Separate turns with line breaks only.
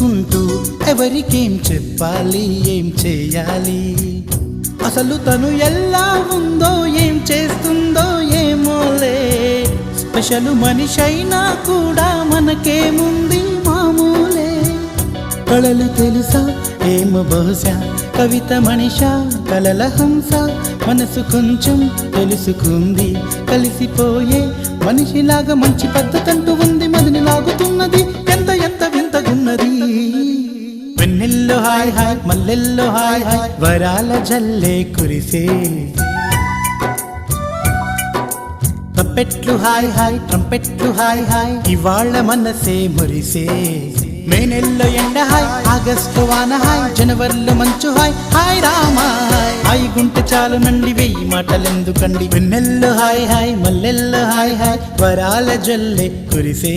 కుంటూ ఎవరికేం చెప్పాలి, ఏం చేయాలి, అసలు తను ఎలా ఉందో, ఏం చేస్తుందో ఏమోలే. స్పెషల్ మనిషైనా కూడా మనకేముంది మామూలే. కళలు తెలుసా ఏమో బహుశా, కవిత మనిషా కలల హంస, మనసు కొంచెం తెలుసుకుంది, కలిసిపోయే మనిషిలాగా మంచి పద్ధతంటూ ఉంది, మదిని లాగుతున్నది ఎంత ఎంత వింతగున్నది. వెన్నెల్లో హాయ్ హాయ్, మల్లెల్లో హాయ్ హాయ్, వరాల జల్లే కురిసే. ట్రంపెట్లు హాయ్ హాయ్, ట్రంపెట్లు హాయ్ హాయ్, ఇవాళ్ళ మనసే మురిసే. మే నెలలో ఎండ హాయ్, ఆగస్టు వాన హాయ్, జనవరిలో మంచు హాయ్, హాయ్ రామా హాయ్. హాయ్ గుంటె చాలు నండి, వెయ్యి మాటలెందుకండి. వెన్నెల్లో హాయ్ హాయ్, మల్లెల్లో హాయ్ హాయ్, వరాల జల్లే కురిసే.